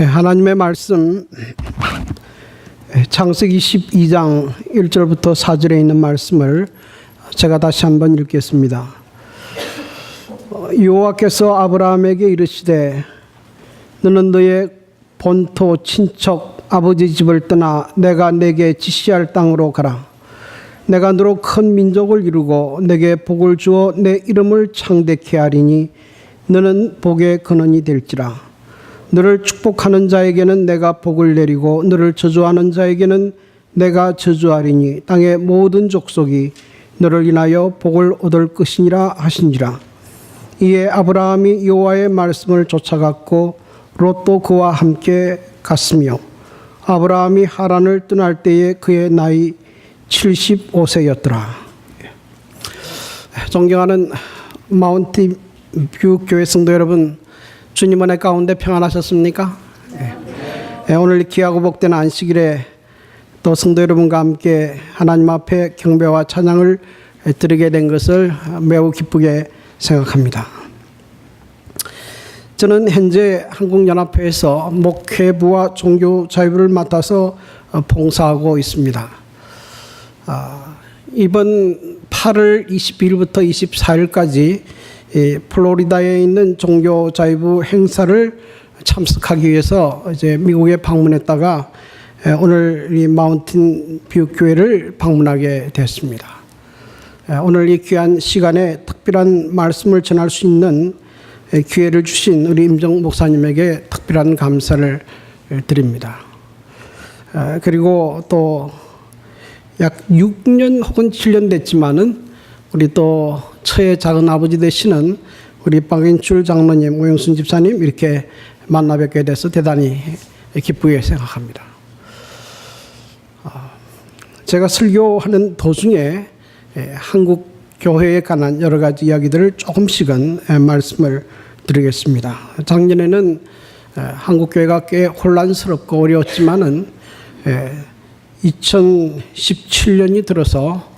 하나님의 말씀 창세기 12장 1절부터 4절에 있는 말씀을 제가 다시 한번 읽겠습니다. 여호와께서 아브라함에게 이르시되 너는 너의 본토 친척 아버지 집을 떠나 내가 내게 지시할 땅으로 가라. 내가 너로 큰 민족을 이루고 내게 복을 주어 내 이름을 창대케 하리니 너는 복의 근원이 될지라. 너를 축복하는 자에게는 내가 복을 내리고 너를 저주하는 자에게는 내가 저주하리니 땅의 모든 족속이 너를 인하여 복을 얻을 것이니라 하시니라. 이에 아브라함이 여호와의 말씀을 쫓아갔고 롯도 그와 함께 갔으며 아브라함이 하란을 떠날 때에 그의 나이 75세였더라. 존경하는 마운틴 뷰 교회 성도 여러분, 주님 은혜 가운데 평안하셨습니까? 오늘 귀하고 복된 안식일에 또 성도 여러분과 함께 하나님 앞에 경배와 찬양을 드리게 된 것을 매우 기쁘게 생각합니다. 저는 현재 한국연합회에서 목회부와 종교자유부를 맡아서 봉사하고 있습니다. 이번 8월 22일부터 24일까지 플로리다에 있는 종교자유부 행사를 참석하기 위해서 이제 미국에 방문했다가 오늘 이 마운틴 뷰 교회를 방문하게 됐습니다. 오늘 이 귀한 시간에 특별한 말씀을 전할 수 있는 기회를 주신 우리 임정 목사님에게 특별한 감사를 드립니다. 그리고 또 약 6년 혹은 7년 됐지만은 우리 또 처의 작은 아버지 되시는 우리 박인출 장로님, 오영순 집사님 이렇게 만나 뵙게 돼서 대단히 기쁘게 생각합니다. 제가 설교하는 도중에 한국 교회에 관한 여러 가지 이야기들을 조금씩은 말씀을 드리겠습니다. 작년에는 한국 교회가 꽤 혼란스럽고 어려웠지만은 2017년이 들어서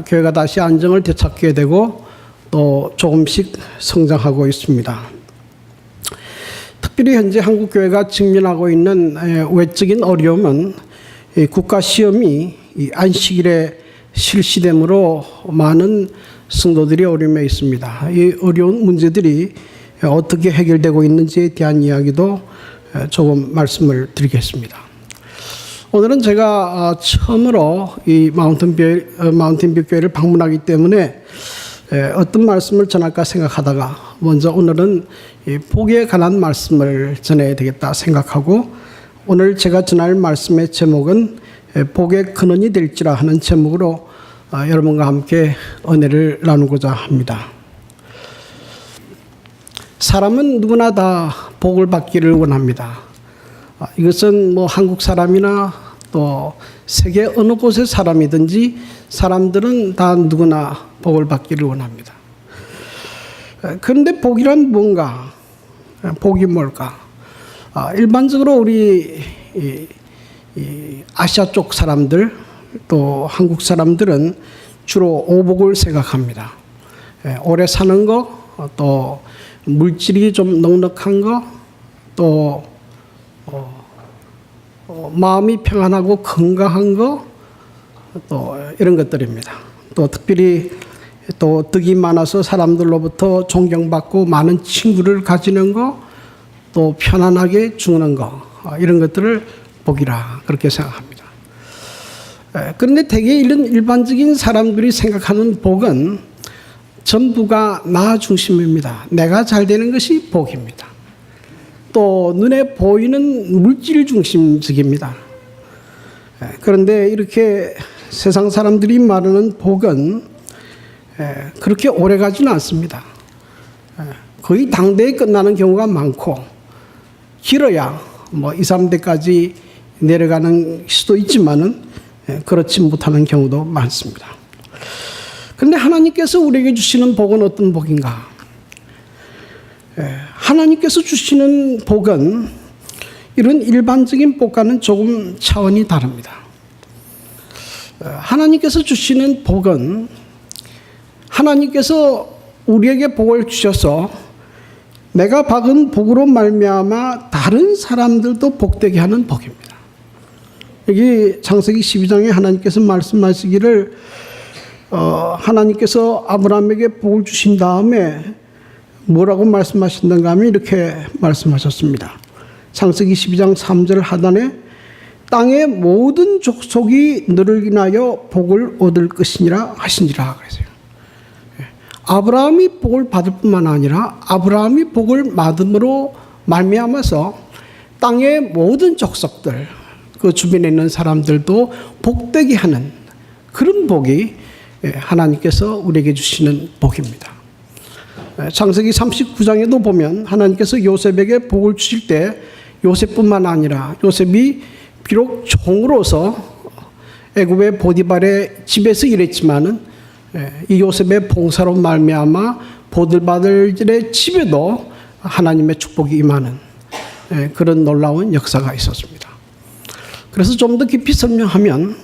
교회가 다시 안정을 되찾게 되고 또 조금씩 성장하고 있습니다. 특별히 현재 한국 교회가 직면하고 있는 외적인 어려움은 국가 시험이 안식일에 실시됨으로 많은 성도들이 어려움에 있습니다. 이 어려운 문제들이 어떻게 해결되고 있는지에 대한 이야기도 조금 말씀을 드리겠습니다. 오늘은 제가 처음으로 이 마운틴 뷰 교회를 방문하기 때문에 어떤 말씀을 전할까 생각하다가 먼저 오늘은 복에 관한 말씀을 전해야 되겠다 생각하고 오늘 제가 전할 말씀의 제목은 복의 근원이 될지라 하는 제목으로 여러분과 함께 은혜를 나누고자 합니다. 사람은 누구나 다 복을 받기를 원합니다. 이것은 뭐 한국 사람이나 또 세계 어느 곳의 사람이든지 사람들은 다 누구나 복을 받기를 원합니다. 그런데 복이란 뭔가? 복이 뭘까? 일반적으로 우리 아시아 쪽 사람들 또 한국 사람들은 주로 오복을 생각합니다. 오래 사는 거, 또 물질이 좀 넉넉한 거, 또 마음이 평안하고 건강한 거, 또 이런 것들입니다. 또 특별히 또 덕이 많아서 사람들로부터 존경받고 많은 친구를 가지는 거, 또 편안하게 죽는 거, 이런 것들을 복이라 그렇게 생각합니다. 그런데 대개 이런 일반적인 사람들이 생각하는 복은 전부가 나 중심입니다. 내가 잘 되는 것이 복입니다. 또 눈에 보이는 물질 중심적입니다. 그런데 이렇게 세상 사람들이 말하는 복은 그렇게 오래 가지는 않습니다. 거의 당대에 끝나는 경우가 많고 길어야 뭐 2, 3대까지 내려가는 수도 있지만은 그렇지 못하는 경우도 많습니다. 그런데 하나님께서 우리에게 주시는 복은 어떤 복인가? 하나님께서 주시는 복은 이런 일반적인 복과는 조금 차원이 다릅니다. 하나님께서 주시는 복은 하나님께서 우리에게 복을 주셔서 내가 받은 복으로 말미암아 다 다른 사람들도 복되게 하는 복입니다. 여기 창세기 12장에 하나님께서 말씀하시기를 하나님께서 아브라함에게 복을 주신 다음에 뭐라고 말씀하신던가 하면 이렇게 말씀하셨습니다. 창세기 12장 3절 하단에 땅의 모든 족속이 너를 인하여 복을 얻을 것이니라 하시니라 그랬어요. 아브라함이 복을 받을 뿐만 아니라 아브라함이 복을 받음으로 말미암아서 땅의 모든 족속들, 그 주변에 있는 사람들도 복되게 하는 그런 복이 하나님께서 우리에게 주시는 복입니다. 창세기 39장에도 보면 하나님께서 요셉에게 복을 주실 때 요셉뿐만 아니라 요셉이 비록 종으로서 애굽의 보디발의 집에서 일했지만은 이 요셉의 봉사로 말미암아 보들바들 집에도 하나님의 축복이 임하는 그런 놀라운 역사가 있었습니다. 그래서 좀 더 깊이 설명하면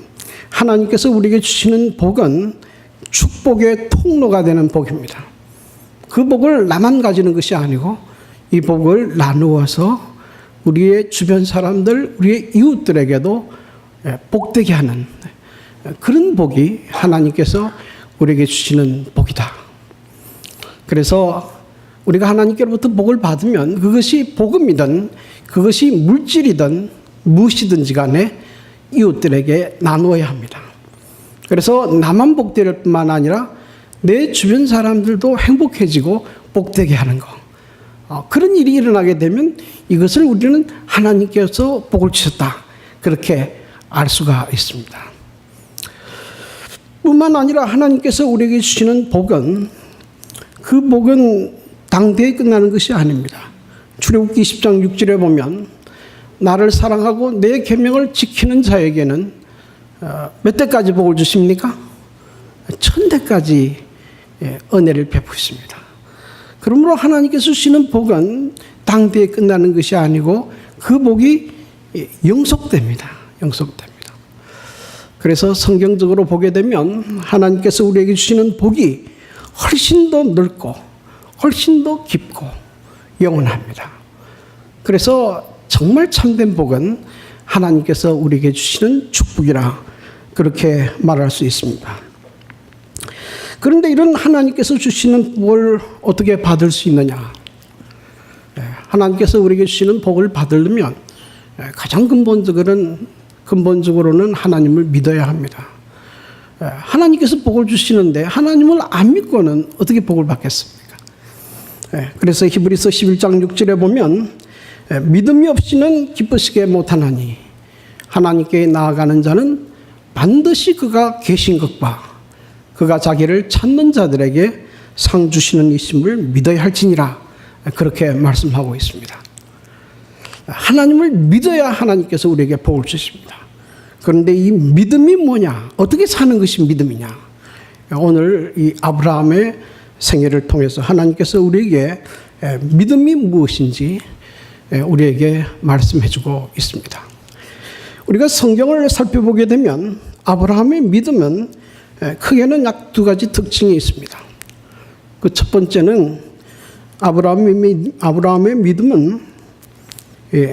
하나님께서 우리에게 주시는 복은 축복의 통로가 되는 복입니다. 그 복을 나만 가지는 것이 아니고 이 복을 나누어서 우리의 주변 사람들, 우리의 이웃들에게도 복되게 하는 그런 복이 하나님께서 우리에게 주시는 복이다. 그래서 우리가 하나님께로부터 복을 받으면 그것이 복음이든 그것이 물질이든 무엇이든지 간에 이웃들에게 나누어야 합니다. 그래서 나만 복될 뿐만 아니라 내 주변 사람들도 행복해지고 복되게 하는 것. 그런 일이 일어나게 되면 이것을 우리는 하나님께서 복을 주셨다. 그렇게 알 수가 있습니다. 뿐만 아니라 하나님께서 우리에게 주시는 복은 그 복은 당대에 끝나는 것이 아닙니다. 출애굽기 10장 6절에 보면 나를 사랑하고 내 계명을 지키는 자에게는 몇 대까지 복을 주십니까? 1000대까지 은혜를 베푸십니다. 그러므로 하나님께서 주시는 복은 당대에 끝나는 것이 아니고 그 복이 영속됩니다. 영속됩니다. 그래서 성경적으로 보게 되면 하나님께서 우리에게 주시는 복이 훨씬 더 넓고 훨씬 더 깊고 영원합니다. 그래서 정말 참된 복은 하나님께서 우리에게 주시는 축복이라 그렇게 말할 수 있습니다. 그런데 이런 하나님께서 주시는 복을 어떻게 받을 수 있느냐? 하나님께서 우리에게 주시는 복을 받으려면 가장 근본적으로는 하나님을 믿어야 합니다. 하나님께서 복을 주시는데 하나님을 안 믿고는 어떻게 복을 받겠습니까? 그래서 히브리서 11장 6절에 보면 믿음이 없이는 기쁘시게 못하나니 하나님께 나아가는 자는 반드시 그가 계신 것과 그가 자기를 찾는 자들에게 상 주시는 이심을 믿어야 할지니라 그렇게 말씀하고 있습니다. 하나님을 믿어야 하나님께서 우리에게 복을 주십니다. 그런데 이 믿음이 뭐냐? 어떻게 사는 것이 믿음이냐? 오늘 이 아브라함의 생애를 통해서 하나님께서 우리에게 믿음이 무엇인지 우리에게 말씀해 주고 있습니다. 우리가 성경을 살펴보게 되면 아브라함의 믿음은 크게는 약 두 가지 특징이 있습니다. 그 첫 번째는 아브라함의 믿음은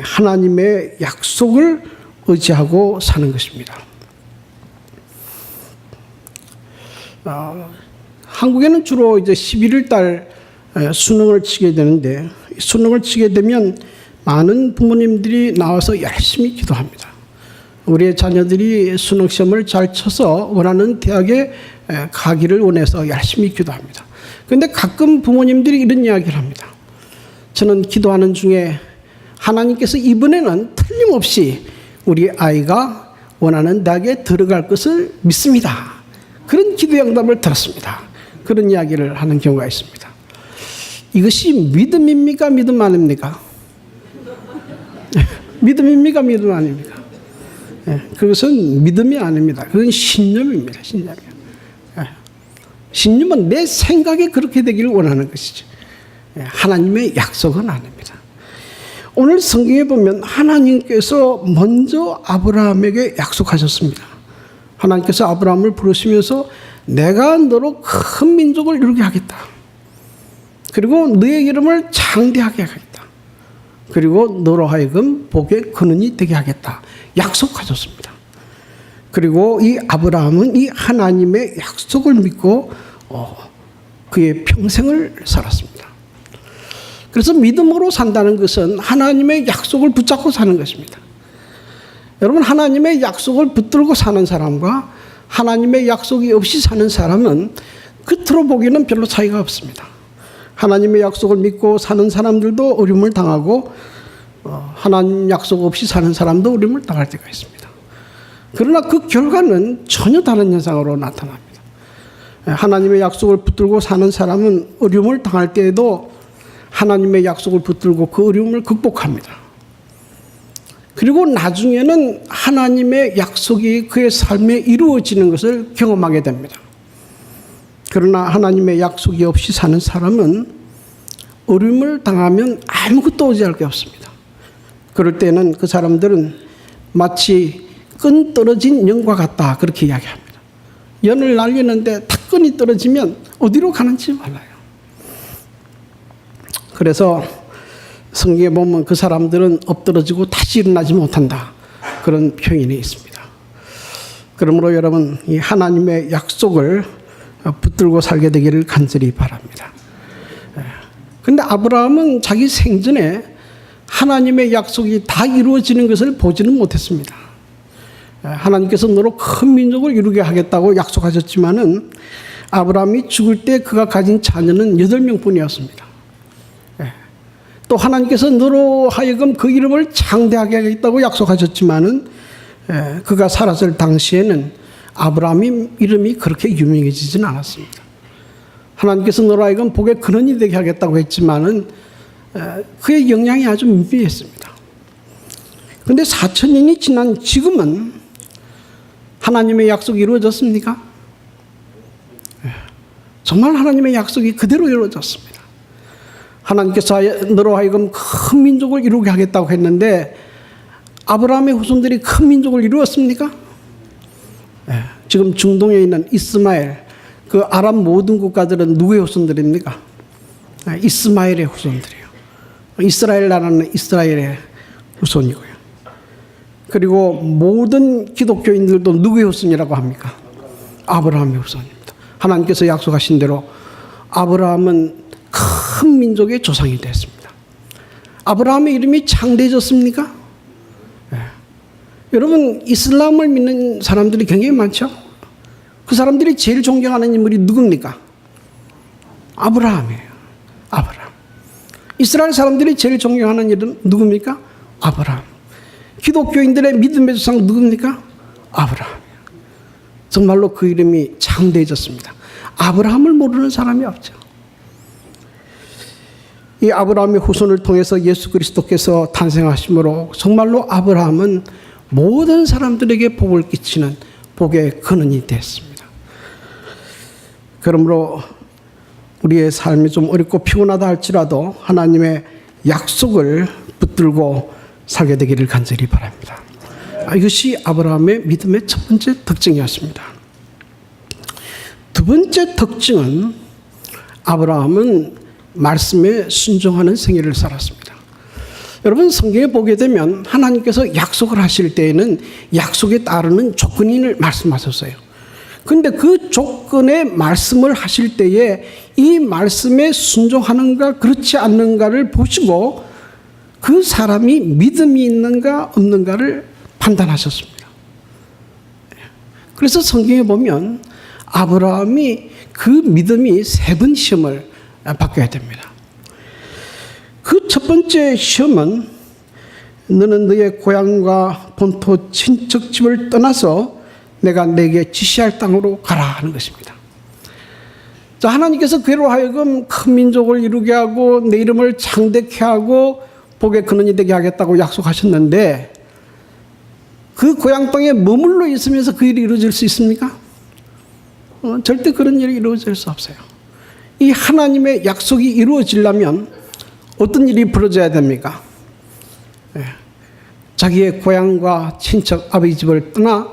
하나님의 약속을 의지하고 사는 것입니다. 한국에는 주로 이제 11월 달 수능을 치게 되는데 수능을 치게 되면 많은 부모님들이 나와서 열심히 기도합니다. 우리의 자녀들이 수능 시험을 잘 쳐서 원하는 대학에 가기를 원해서 열심히 기도합니다. 그런데 가끔 부모님들이 이런 이야기를 합니다. 저는 기도하는 중에 하나님께서 이번에는 틀림없이 우리 아이가 원하는 대학에 들어갈 것을 믿습니다. 그런 기도 응답을 들었습니다. 그런 이야기를 하는 경우가 있습니다. 이것이 믿음입니까? 믿음 아닙니까? 믿음입니까? 믿음 아닙니까? 그것은 믿음이 아닙니다. 그건 신념입니다. 신념이요. 신념은 내 생각이 그렇게 되기를 원하는 것이죠. 하나님의 약속은 아닙니다. 오늘 성경에 보면 하나님께서 먼저 아브라함에게 약속하셨습니다. 하나님께서 아브라함을 부르시면서 내가 너로 큰 민족을 이루게 하겠다. 그리고 너의 이름을 장대하게 하겠다. 그리고 너로 하여금 복의 근원이 되게 하겠다. 약속하셨습니다. 그리고 이 아브라함은 이 하나님의 약속을 믿고 그의 평생을 살았습니다. 그래서 믿음으로 산다는 것은 하나님의 약속을 붙잡고 사는 것입니다. 여러분, 하나님의 약속을 붙들고 사는 사람과 하나님의 약속이 없이 사는 사람은 겉으로 보기에는 별로 차이가 없습니다. 하나님의 약속을 믿고 사는 사람들도 어려움을 당하고 하나님 약속 없이 사는 사람도 어려움을 당할 때가 있습니다. 그러나 그 결과는 전혀 다른 현상으로 나타납니다. 하나님의 약속을 붙들고 사는 사람은 어려움을 당할 때에도 하나님의 약속을 붙들고 그 어려움을 극복합니다. 그리고 나중에는 하나님의 약속이 그의 삶에 이루어지는 것을 경험하게 됩니다. 그러나 하나님의 약속이 없이 사는 사람은 어려움을 당하면 아무것도 오지할 게 없습니다. 그럴 때는 그 사람들은 마치 끈 떨어진 연과 같다, 그렇게 이야기합니다. 연을 날리는데 탁 끈이 떨어지면 어디로 가는지 몰라요. 그래서 성경에 보면 그 사람들은 엎드러지고 다시 일어나지 못한다, 그런 표현이 있습니다. 그러므로 여러분, 이 하나님의 약속을 붙들고 살게 되기를 간절히 바랍니다. 그런데 아브라함은 자기 생전에 하나님의 약속이 다 이루어지는 것을 보지는 못했습니다. 하나님께서 너로 큰 민족을 이루게 하겠다고 약속하셨지만은 아브라함이 죽을 때 그가 가진 자녀는 8명뿐이었습니다. 또 하나님께서 너로 하여금 그 이름을 창대하게 하겠다고 약속하셨지만은 그가 살았을 당시에는 아브라함의 이름이 그렇게 유명해지지는 않았습니다. 하나님께서 너로 하여금 복의 근원이 되게 하겠다고 했지만은 그의 영향이 아주 미비했습니다. 그런데 4,000년이 지난 지금은 하나님의 약속이 이루어졌습니까? 정말 하나님의 약속이 그대로 이루어졌습니다. 하나님께서 너로 하여금 큰 민족을 이루게 하겠다고 했는데 아브라함의 후손들이 큰 민족을 이루었습니까? 지금 중동에 있는 이스마엘, 그 아랍 모든 국가들은 누구의 후손들입니까? 이스마엘의 후손들이에요. 이스라엘 나라는 이스라엘의 후손이고요. 그리고 모든 기독교인들도 누구의 후손이라고 합니까? 아브라함의 후손입니다. 하나님께서 약속하신 대로 아브라함은 큰 민족의 조상이 됐습니다. 아브라함의 이름이 창대해졌습니까? 여러분, 이슬람을 믿는 사람들이 굉장히 많죠? 그 사람들이 제일 존경하는 인물이 누굽니까? 아브라함이에요. 아브라함. 이스라엘 사람들이 제일 존경하는 이름 누굽니까? 아브라함. 기독교인들의 믿음의 조상 누굽니까? 아브라함이에요. 정말로 그 이름이 창대해졌습니다. 아브라함을 모르는 사람이 없죠. 이 아브라함의 후손을 통해서 예수 그리스도께서 탄생하심으로 정말로 아브라함은 모든 사람들에게 복을 끼치는 복의 근원이 됐습니다. 그러므로 우리의 삶이 좀 어렵고 피곤하다 할지라도 하나님의 약속을 붙들고 살게 되기를 간절히 바랍니다. 이것이 아브라함의 믿음의 첫 번째 특징이었습니다. 두 번째 특징은 아브라함은 말씀에 순종하는 생애를 살았습니다. 여러분, 성경에 보게 되면 하나님께서 약속을 하실 때에는 약속에 따르는 조건을 말씀하셨어요. 그런데 그 조건의 말씀을 하실 때에 이 말씀에 순종하는가 그렇지 않는가를 보시고 그 사람이 믿음이 있는가 없는가를 판단하셨습니다. 그래서 성경에 보면 아브라함이 그 믿음이 3번 시험을 받게 됩니다. 그 첫 번째 시험은 너는 너의 고향과 본토 친척집을 떠나서 내가 내게 지시할 땅으로 가라 하는 것입니다. 자, 하나님께서 그로 하여금 큰 민족을 이루게 하고 내 이름을 창대케 하고 복의 근원이 되게 하겠다고 약속하셨는데 그 고향 땅에 머물러 있으면서 그 일이 이루어질 수 있습니까? 절대 그런 일이 이루어질 수 없어요. 이 하나님의 약속이 이루어지려면 어떤 일이 벌어져야 됩니까? 자기의 고향과 친척 아버지 집을 떠나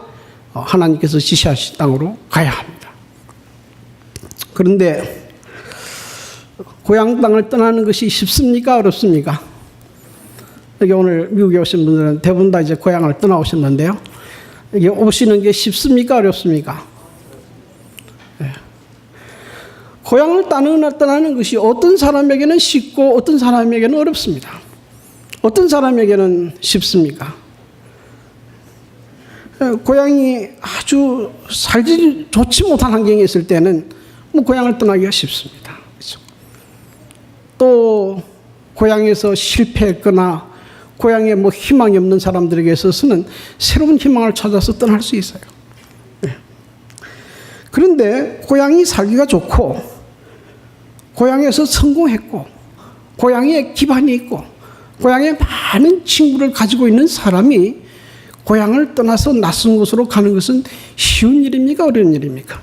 하나님께서 지시하신 땅으로 가야 합니다. 그런데 고향 땅을 떠나는 것이 쉽습니까? 어렵습니까? 여기 오늘 미국에 오신 분들은 대부분 다 이제 고향을 떠나오셨는데요. 이게 오시는 게 쉽습니까? 어렵습니까? 네. 고향을 떠나는 것이 어떤 사람에게는 쉽고 어떤 사람에게는 어렵습니다. 어떤 사람에게는 쉽습니까? 고향이 아주 살기 좋지 못한 환경에 있을 때는 뭐 고향을 떠나기가 쉽습니다. 그렇죠? 또 고향에서 실패했거나 고향에 뭐 희망이 없는 사람들에게 있어서는 새로운 희망을 찾아서 떠날 수 있어요. 네. 그런데 고향이 살기가 좋고 고향에서 성공했고 고향에 기반이 있고 고향에 많은 친구를 가지고 있는 사람이 고향을 떠나서 낯선 곳으로 가는 것은 쉬운 일입니까? 어려운 일입니까?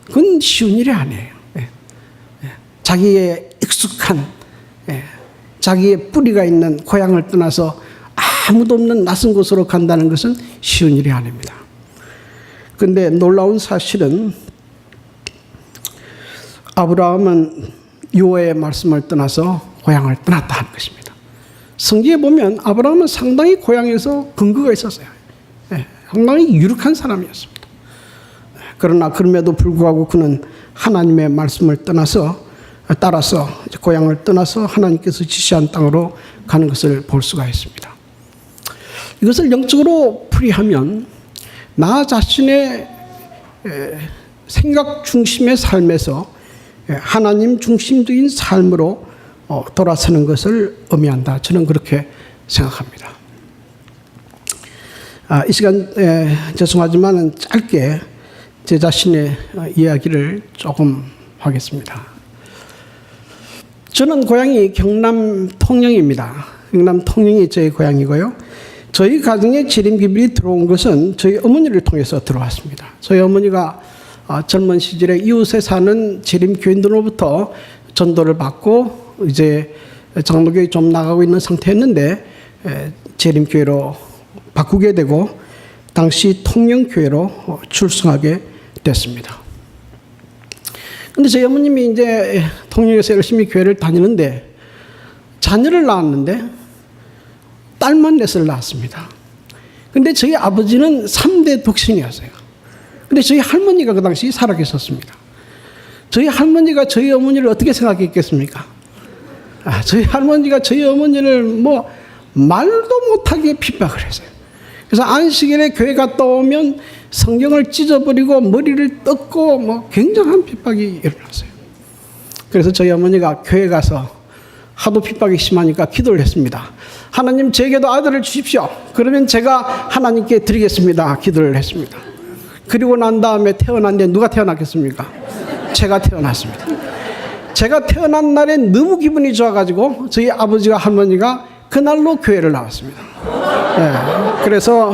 그건 쉬운 일이 아니에요. 예. 예. 자기의 익숙한 자기의 뿌리가 있는 고향을 떠나서 아무도 없는 낯선 곳으로 간다는 것은 쉬운 일이 아닙니다. 그런데 놀라운 사실은 아브라함은 여호와의 말씀을 떠나서 고향을 떠났다 하는 것입니다. 성경에 보면 아브라함은 상당히 고향에서 근거가 있었어요. 상당히 유력한 사람이었습니다. 그러나 그럼에도 불구하고 그는 하나님의 말씀을 따라서 고향을 떠나서 하나님께서 지시한 땅으로 가는 것을 볼 수가 있습니다. 이것을 영적으로 풀이하면 나 자신의 생각 중심의 삶에서 하나님 중심적인 삶으로 돌아서는 것을 의미한다. 저는 그렇게 생각합니다. 이 시간 죄송하지만 짧게 제 자신의 이야기를 조금 하겠습니다. 저는 고향이 경남 통영입니다. 경남 통영이 저희 고향이고요. 저희 가정에 재림기별이 들어온 것은 저희 어머니를 통해서 들어왔습니다. 저희 어머니가 젊은 시절에 이웃에 사는 재림교인들로부터 전도를 받고 이제 장로교에 좀 나가고 있는 상태였는데 재림교회로 바꾸게 되고 당시 통영교회로 출승하게 됐습니다. 근데 저희 어머님이 이제 통영에서 열심히 교회를 다니는데 자녀를 낳았는데 딸만 넷을 낳았습니다. 근데 저희 아버지는 3대 독신이었어요. 근데 저희 할머니가 그 당시 살아 계셨습니다. 저희 할머니가 저희 어머니를 어떻게 생각했겠습니까? 저희 할머니가 저희 어머니를 뭐 말도 못하게 핍박을 했어요. 그래서 안식일에 교회 갔다 오면 성경을 찢어버리고 머리를 뜯고 뭐 굉장한 핍박이 일어났어요. 그래서 저희 어머니가 교회 가서 하도 핍박이 심하니까 기도를 했습니다. 하나님 제게도 아들을 주십시오. 그러면 제가 하나님께 드리겠습니다. 기도를 했습니다. 그리고 난 다음에 태어났는데 누가 태어났겠습니까? 제가 태어났습니다. 제가 태어난 날에 너무 기분이 좋아가지고 저희 아버지와 할머니가 그날로 교회를 나왔습니다. 그래서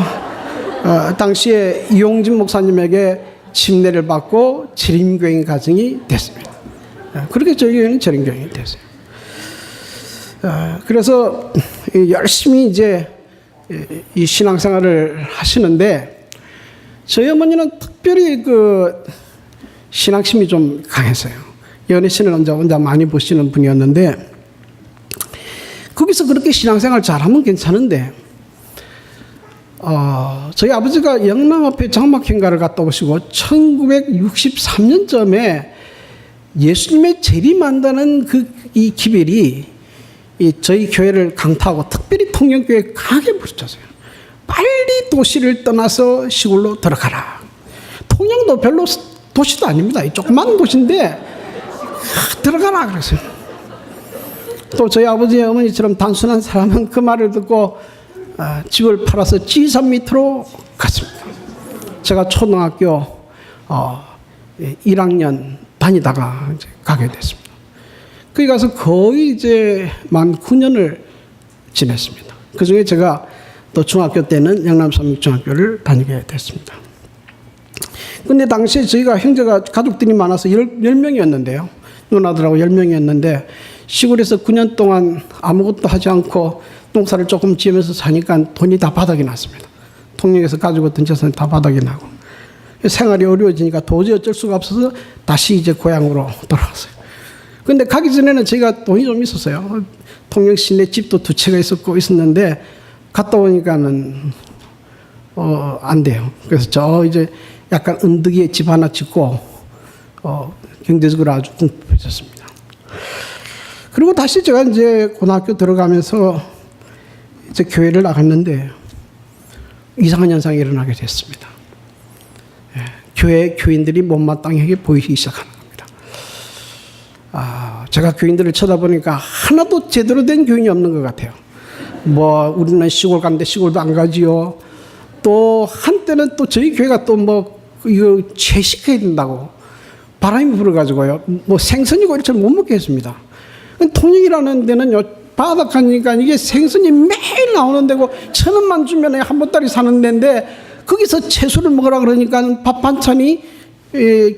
당시에 이용진 목사님에게 침례를 받고 재림교인 가정이 됐습니다. 그렇게 저희 교회는 재림교인이 됐어요. 그래서 열심히 이제 이 신앙생활을 하시는데 저희 어머니는 특별히 그 신앙심이 좀 강했어요. 연애신을 혼자 많이 보시는 분이었는데 거기서 그렇게 신앙생활 잘하면 괜찮은데 저희 아버지가 영남 앞에 장막행가를 갔다 오시고 1963년쯤에 예수님의 재림한다는 이 기별이 저희 교회를 강타하고 특별히 통영교회 강하게 부르쳤어요. 빨리 도시를 떠나서 시골로 들어가라. 통영도 별로 도시도 아닙니다. 조그만 도시인데 들어가라 그랬어요. 또 저희 아버지 어머니처럼 단순한 사람은 그 말을 듣고 집을 팔아서 지산 밑으로 갔습니다. 제가 초등학교 1학년 다니다가 이제 가게 됐습니다. 거기 가서 거의 이제 만 9년을 지냈습니다. 그 중에 제가 또 중학교 때는 영남 삼육중학교를 다니게 됐습니다. 근데 당시에 저희가 형제가 가족들이 많아서 10명이었는데요. 누나들하고 10명이었는데 시골에서 9년 동안 아무것도 하지 않고 농사를 조금 지으면서 사니까 돈이 다 바닥이 났습니다. 통영에서 가지고 있던 재산이 다 바닥이 나고 생활이 어려워지니까 도저히 어쩔 수가 없어서 다시 이제 고향으로 돌아왔어요. 근데 가기 전에는 제가 돈이 좀 있었어요. 통영 시내 집도 2채가 있었는데 갔다 오니까는 안 돼요. 그래서 저 이제 약간 언덕에 집 하나 짓고 경제적으로 아주 궁핍해졌습니다. 그리고 다시 제가 이제 고등학교 들어가면서 이제 교회를 나갔는데 이상한 현상이 일어나게 됐습니다. 교회 교인들이 못마땅하게 보이기 시작하는 겁니다. 제가 교인들을 쳐다보니까 하나도 제대로 된 교인이 없는 것 같아요. 뭐 우리는 시골 가는데 시골도 안 가지요. 또 한때는 또 저희 교회가 또 뭐 이거 채식해야 된다고 바람이 불어가지고요. 뭐 생선이고 이렇게 못 먹게 했습니다. 통영이라는 데는요, 바닷가니까 이게 생선이 매일 나오는 데고 1,000원만 주면 한 보따리 사는 데인데 거기서 채소를 먹으라 그러니까 밥 반찬이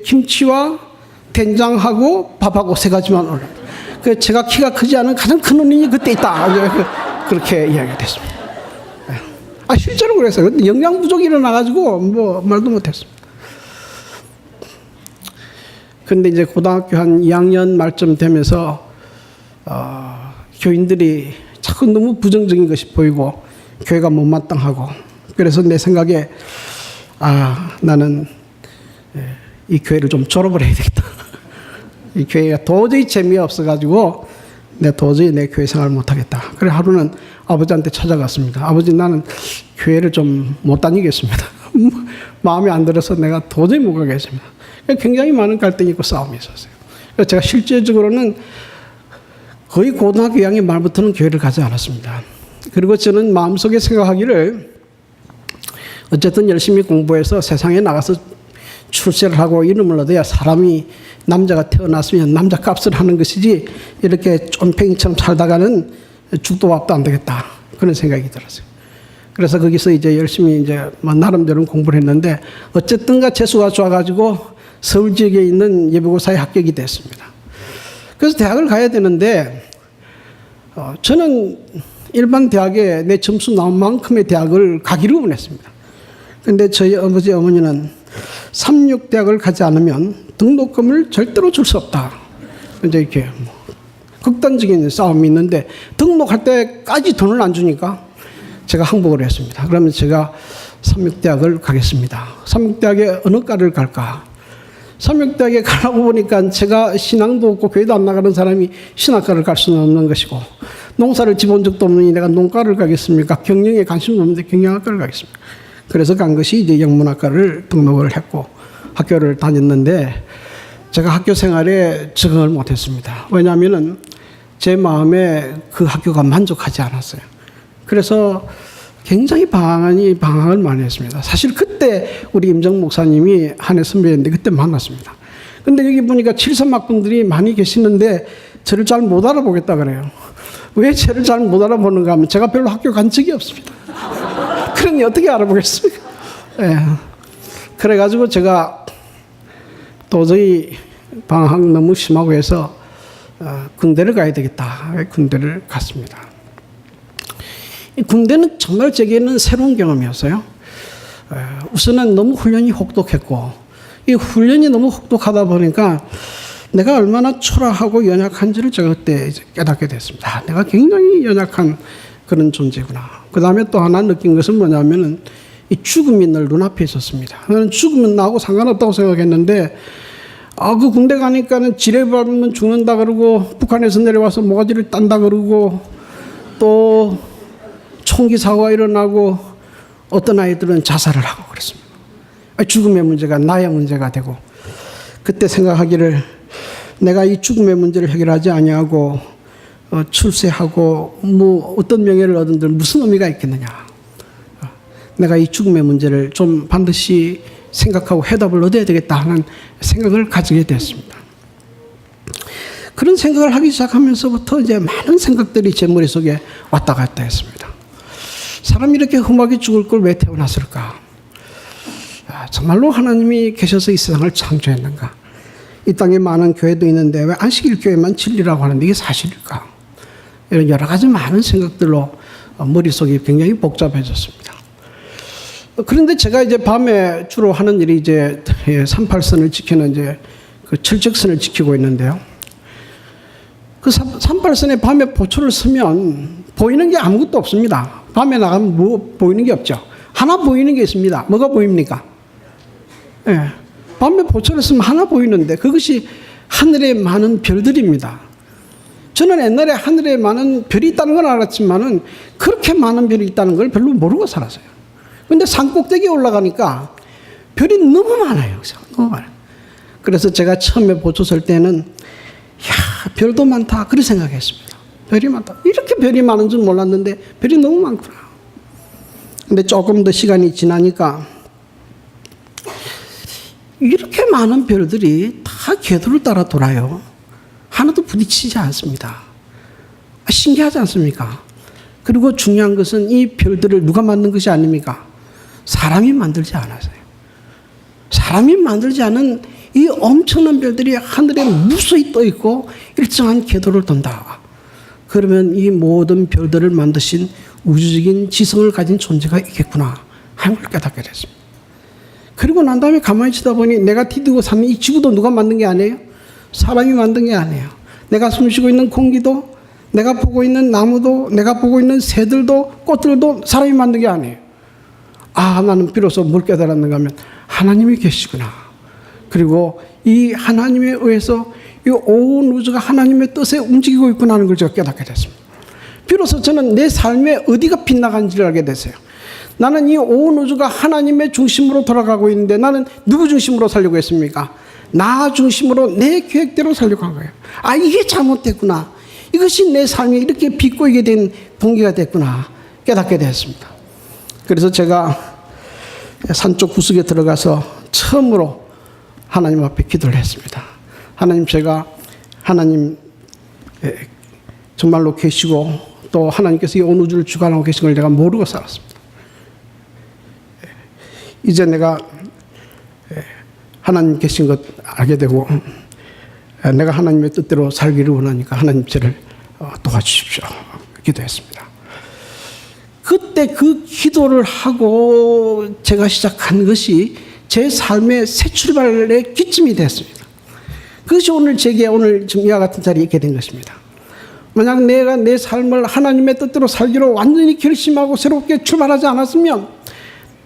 김치와 된장하고 밥하고 3가지만 올라. 그 제가 키가 크지 않은 가장 큰 원인이 그때 있다. 그렇게 이야기가 됐습니다. 실제로 그랬어요. 근데 영양 부족이 일어나가지고 뭐 말도 못했습니다. 근데 이제 고등학교 한 2학년 말쯤 되면서 교인들이 자꾸 너무 부정적인 것이 보이고 교회가 못마땅하고 그래서 내 생각에 나는 이 교회를 좀 졸업을 해야 되겠다. 이 교회가 도저히 재미없어가지고 도저히 내 교회 생활을 못하겠다. 그래 하루는 아버지한테 찾아갔습니다. 아버지, 나는 교회를 좀 못 다니겠습니다. 마음에 안 들어서 내가 도저히 못 가겠습니다. 굉장히 많은 갈등이 있고 싸움이 있었어요. 그래서 제가 실제적으로는 거의 고등학교 2학년 말부터는 교회를 가지 않았습니다. 그리고 저는 마음속에 생각하기를 어쨌든 열심히 공부해서 세상에 나가서 출세를 하고 이름을 얻어야 사람이 남자가 태어났으면 남자 값을 하는 것이지 이렇게 쫌팽이처럼 살다가는 죽도 밥도 안 되겠다. 그런 생각이 들었어요. 그래서 거기서 이제 열심히 이제 뭐 나름대로 공부를 했는데 어쨌든가 재수가 좋아가지고 서울 지역에 있는 예비고사에 합격이 됐습니다. 그래서 대학을 가야 되는데 저는 일반 대학에 내 점수 나온 만큼의 대학을 가기로 원했습니다. 근데 저희 아버지 어머니는 36대학을 가지 않으면 등록금을 절대로 줄 수 없다. 이제 이렇게 극단적인 싸움이 있는데 등록할 때까지 돈을 안 주니까 제가 항복을 했습니다. 그러면 제가 36대학을 가겠습니다. 36대학에 어느 과를 갈까? 36대학에 가라고 보니까 제가 신앙도 없고 교회도 안 나가는 사람이 신학과를 갈 수는 없는 것이고 농사를 지본 적도 없느니 내가 농과를 가겠습니까? 경영에 관심도 없는데 경영학과를 가겠습니까? 그래서 간 것이 이제 영문학과를 등록을 했고 학교를 다녔는데 제가 학교 생활에 적응을 못했습니다. 왜냐하면은 제 마음에 그 학교가 만족하지 않았어요. 그래서 굉장히 방황을 많이 했습니다. 사실 그때 우리 임정 목사님이 한해 선배였는데 그때 만났습니다. 근데 여기 보니까 73학번들이 많이 계시는데 저를 잘 못 알아보겠다 그래요. 왜 저를 잘 못 알아보는가 하면 제가 별로 학교 간 적이 없습니다. 그러니 어떻게 알아보겠습니까? 예. 그래가지고 제가 도저히 방학 너무 심하고 해서 군대를 가야 되겠다. 군대를 갔습니다. 이 군대는 정말 제게는 새로운 경험이었어요. 우선은 너무 훈련이 혹독했고 이 훈련이 너무 혹독하다 보니까 내가 얼마나 초라하고 연약한지를 제가 그때 깨닫게 됐습니다. 내가 굉장히 연약한 그런 존재구나. 그 다음에 또 하나 느낀 것은 뭐냐면은 이 죽음이 늘 눈앞에 있었습니다. 나는 죽으면 나하고 상관없다고 생각했는데 그 군대 가니까는 지뢰 밟으면 죽는다 그러고 북한에서 내려와서 모가지를 딴다 그러고 또 총기 사고가 일어나고 어떤 아이들은 자살을 하고 그랬습니다. 죽음의 문제가 나의 문제가 되고 그때 생각하기를 내가 이 죽음의 문제를 해결하지 아니하고 출세하고 뭐 어떤 명예를 얻은들 무슨 의미가 있겠느냐. 내가 이 죽음의 문제를 좀 반드시 생각하고 해답을 얻어야 되겠다 하는 생각을 가지게 됐습니다. 그런 생각을 하기 시작하면서부터 이제 많은 생각들이 제 머릿속에 왔다 갔다 했습니다. 사람이 이렇게 험하게 죽을 걸 왜 태어났을까? 정말로 하나님이 계셔서 이 세상을 창조했는가? 이 땅에 많은 교회도 있는데 왜 안식일 교회만 진리라고 하는데 이게 사실일까? 이런 여러 가지 많은 생각들로 머릿속이 굉장히 복잡해졌습니다. 그런데 제가 이제 밤에 주로 하는 일이 이제 38선을 지키는 이제 그 철책선을 지키고 있는데요. 그 38선에 밤에 보초를 서면 보이는 게 아무것도 없습니다. 밤에 나가면 뭐 보이는 게 없죠. 하나 보이는 게 있습니다. 뭐가 보입니까? 예. 밤에 보초를 서면 하나 보이는데 그것이 하늘에 많은 별들입니다. 저는 옛날에 하늘에 많은 별이 있다는 건 알았지만은 그렇게 많은 별이 있다는 걸 별로 모르고 살았어요. 근데 산 꼭대기에 올라가니까 별이 너무 많아요. 너무 많아요. 그래서 제가 처음에 보초 설 때는 야, 별도 많다. 그렇게 생각했습니다. 별이 많다. 이렇게 별이 많은 줄 몰랐는데 별이 너무 많구나. 근데 조금 더 시간이 지나니까 이렇게 많은 별들이 다 궤도를 따라 돌아요. 하나도 부딪히지 않습니다. 신기하지 않습니까? 그리고 중요한 것은 이 별들을 누가 만든 것이 아닙니까? 사람이 만들지 않았어요. 사람이 만들지 않은 이 엄청난 별들이 하늘에 무수히 떠 있고 일정한 궤도를 돈다. 그러면 이 모든 별들을 만드신 우주적인 지성을 가진 존재가 있겠구나 하는 걸 깨닫게 됐습니다. 그리고 난 다음에 가만히 치다 보니 내가 디디고 사는 이 지구도 누가 만든 게 아니에요? 사람이 만든 게 아니에요. 내가 숨쉬고 있는 공기도, 내가 보고 있는 나무도, 내가 보고 있는 새들도, 꽃들도 사람이 만든 게 아니에요. 아, 나는 비로소 뭘 깨달았는가 하면 하나님이 계시구나. 그리고 이 하나님에 의해서 이 온 우주가 하나님의 뜻에 움직이고 있구나 하는 걸 제가 깨닫게 됐습니다. 비로소 저는 내 삶에 어디가 빗나간지를 알게 됐어요. 나는 이 온 우주가 하나님의 중심으로 돌아가고 있는데 나는 누구 중심으로 살려고 했습니까? 나 중심으로 내 계획대로 살려고 한 거예요. 아, 이게 잘못됐구나. 이것이 내 삶에 이렇게 비꼬이게 된 동기가 됐구나 깨닫게 되었습니다. 그래서 제가 산쪽 구석에 들어가서 처음으로 하나님 앞에 기도를 했습니다. 하나님, 제가 하나님 정말로 계시고 또 하나님께서 이 온 우주를 주관하고 계신 걸 내가 모르고 살았습니다. 이제 내가 하나님 계신 것 알게 되고 내가 하나님의 뜻대로 살기를 원하니까 하나님 저를 도와주십시오. 기도했습니다. 그때 그 기도를 하고 제가 시작한 것이 제 삶의 새 출발의 기점이 됐습니다. 그것이 오늘 제게 오늘 지금 이와 같은 자리에 있게 된 것입니다. 만약 내가 내 삶을 하나님의 뜻대로 살기로 완전히 결심하고 새롭게 출발하지 않았으면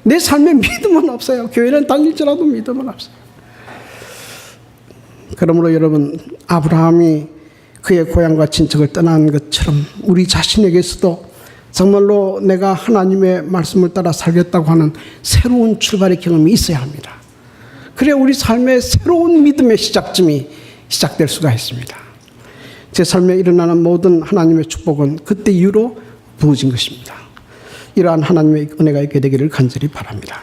내 삶에 믿음은 없어요. 교회는 다닐지라도 믿음은 없어요. 그러므로 여러분, 아브라함이 그의 고향과 친척을 떠난 것처럼 우리 자신에게서도 정말로 내가 하나님의 말씀을 따라 살겠다고 하는 새로운 출발의 경험이 있어야 합니다. 그래야 우리 삶의 새로운 믿음의 시작점이 시작될 수가 있습니다. 제 삶에 일어나는 모든 하나님의 축복은 그때 이후로 부어진 것입니다. 이러한 하나님의 은혜가 있게 되기를 간절히 바랍니다.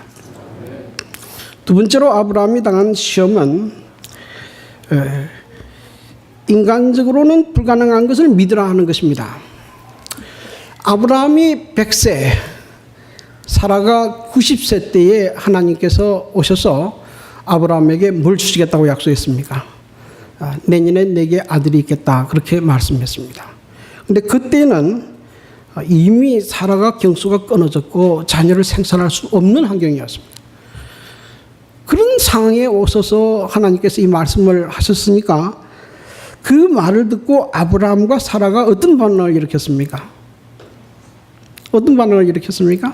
두 번째로 아브라함이 당한 시험은 인간적으로는 불가능한 것을 믿으라 하는 것입니다. 아브라함이 100세, 사라가 90세 때에 하나님께서 오셔서 아브라함에게 뭘 주시겠다고 약속했습니까? 내년에 내게 아들이 있겠다, 그렇게 말씀했습니다. 그런데 그때는 이미 사라가 경수가 끊어졌고 자녀를 생산할 수 없는 환경이었습니다. 그런 상황에 오셔서 하나님께서 이 말씀을 하셨으니까 그 말을 듣고 아브라함과 사라가 어떤 반응을 일으켰습니까? 어떤 반응을 일으켰습니까?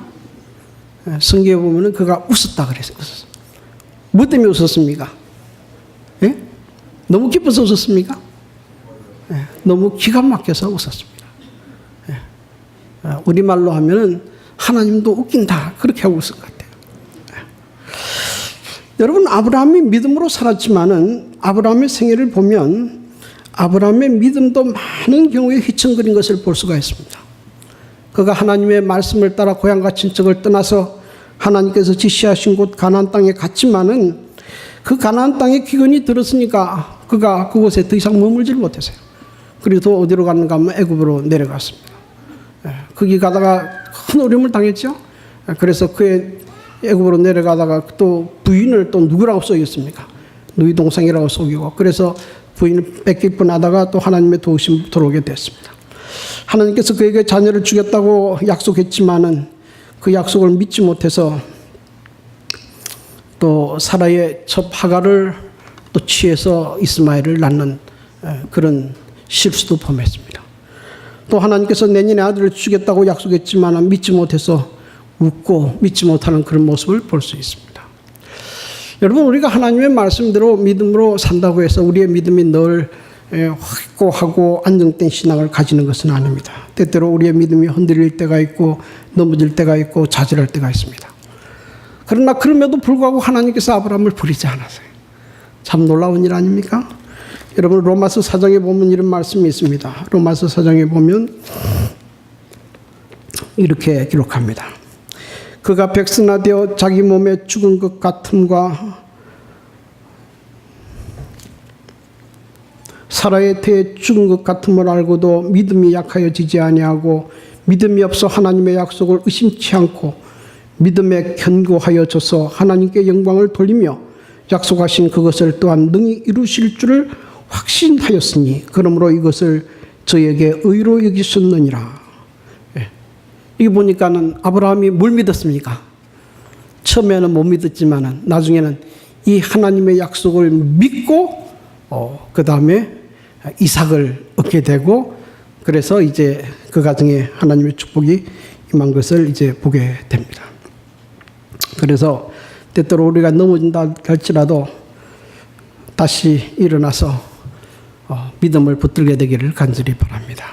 성경에 보면 그가 웃었다 그랬어요. 뭐 때문에 웃었습니까? 예? 너무 기뻐서 웃었습니까? 예, 너무 기가 막혀서 웃었습니다. 예, 우리말로 하면은 하나님도 웃긴다, 그렇게 하고 웃은 것 같아요. 예. 여러분, 아브라함이 믿음으로 살았지만은 아브라함의 생애를 보면 아브라함의 믿음도 많은 경우에 휘청거린 것을 볼 수가 있습니다. 그가 하나님의 말씀을 따라 고향과 친척을 떠나서 하나님께서 지시하신 곳 가나안 땅에 갔지만은 그 가나안 땅에 기근이 들었으니까 그가 그곳에 더 이상 머물질 못했어요. 그리고 또 어디로 갔는가 하면 애굽으로 내려갔습니다. 거기 가다가 큰 어려움을 당했죠. 그래서 그의 애굽으로 내려가다가 또 부인을 또 누구라고 속였습니까? 너희 동생이라고 속이고, 그래서 부인을 뺏길 뻔하다가 또 하나님의 도우심 들어오게 됐습니다. 하나님께서 그에게 자녀를 주겠다고 약속했지만은 그 약속을 믿지 못해서 또 사라의 첩 하갈을 또 취해서 이스마엘을 낳는 그런 실수도 범했습니다. 또 하나님께서 내년에 아들을 주겠다고 약속했지만 믿지 못해서 웃고 믿지 못하는 그런 모습을 볼 수 있습니다. 여러분, 우리가 하나님의 말씀대로 믿음으로 산다고 해서 우리의 믿음이 늘 확고하고 안정된 신앙을 가지는 것은 아닙니다. 때때로 우리의 믿음이 흔들릴 때가 있고 넘어질 때가 있고 좌절할 때가 있습니다. 그러나 그럼에도 불구하고 하나님께서 아브라함을 버리지 않았어요. 참 놀라운 일 아닙니까? 여러분, 로마서 4장에 보면 이런 말씀이 있습니다. 로마서 4장에 보면 이렇게 기록합니다. 그가 백선하되어 자기 몸에 죽은 것 같음과 사라의 태에 죽은 것 같음을 알고도 믿음이 약하여지지 아니하고 믿음이 없어 하나님의 약속을 의심치 않고 믿음에 견고하여져서 하나님께 영광을 돌리며 약속하신 그것을 또한 능히 이루실 줄을 확신하였으니 그러므로 이것을 저에게 의로 여기셨느니라. 이거 보니까는 아브라함이 뭘 믿었습니까? 처음에는 못 믿었지만은 나중에는 이 하나님의 약속을 믿고 그 다음에 이삭을 얻게 되고 그래서 이제 그 가정에 하나님의 축복이 임한 것을 이제 보게 됩니다. 그래서 때때로 우리가 넘어진다 할지라도 다시 일어나서 믿음을 붙들게 되기를 간절히 바랍니다.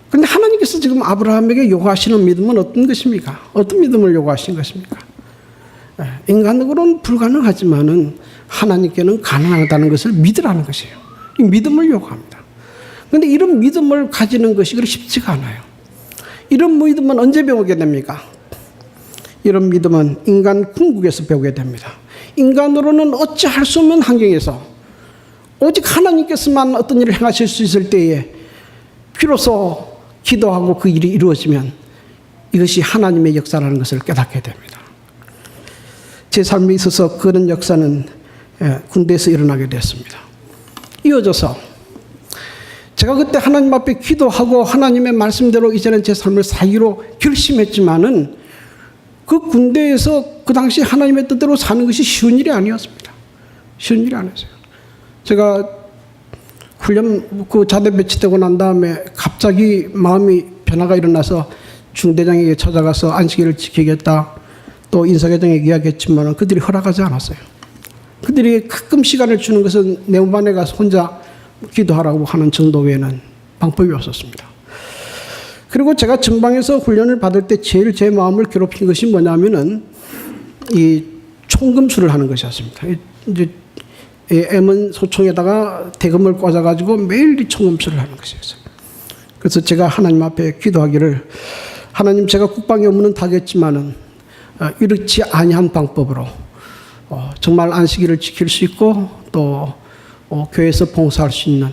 그런데 하나님께서 지금 아브라함에게 요구하시는 믿음은 어떤 것입니까? 어떤 믿음을 요구하신 것입니까? 인간으로는 불가능하지만은 하나님께는 가능하다는 것을 믿으라는 것이에요. 이 믿음을 요구합니다. 그런데 이런 믿음을 가지는 것이 그렇게 쉽지가 않아요. 이런 믿음은 언제 배우게 됩니까? 이런 믿음은 인간 궁극에서 배우게 됩니다. 인간으로는 어찌할 수 없는 환경에서 오직 하나님께서만 어떤 일을 행하실 수 있을 때에 비로소 기도하고 그 일이 이루어지면 이것이 하나님의 역사라는 것을 깨닫게 됩니다. 제 삶에 있어서 그런 역사는 군대에서 일어나게 됐습니다. 이어져서 제가 그때 하나님 앞에 기도하고 하나님의 말씀대로 이제는 제 삶을 살기로 결심했지만은 그 군대에서 그 당시 하나님의 뜻대로 사는 것이 쉬운 일이 아니었습니다. 쉬운 일이 아니었어요. 제가 훈련 그 자대 배치되고 난 다음에 갑자기 마음이 변화가 일어나서 중대장에게 찾아가서 안식일을 지키겠다 또 인사계장에게 이야기했지만 그들이 허락하지 않았어요. 그들이 가끔 시간을 주는 것은 내무반에 가서 혼자 기도하라고 하는 정도 외에는 방법이 없었습니다. 그리고 제가 전방에서 훈련을 받을 때 제일 제 마음을 괴롭힌 것이 뭐냐면은 이 총금수를 하는 것이었습니다. 이제 M 소총에다가 대금을 꽂아가지고 매일 이 총금수를 하는 것이었어요. 그래서 제가 하나님 앞에 기도하기를 하나님 제가 국방의 업무는 다겠지만은 이렇지 아니한 방법으로 정말 안식일을 지킬 수 있고 또 교회에서 봉사할 수 있는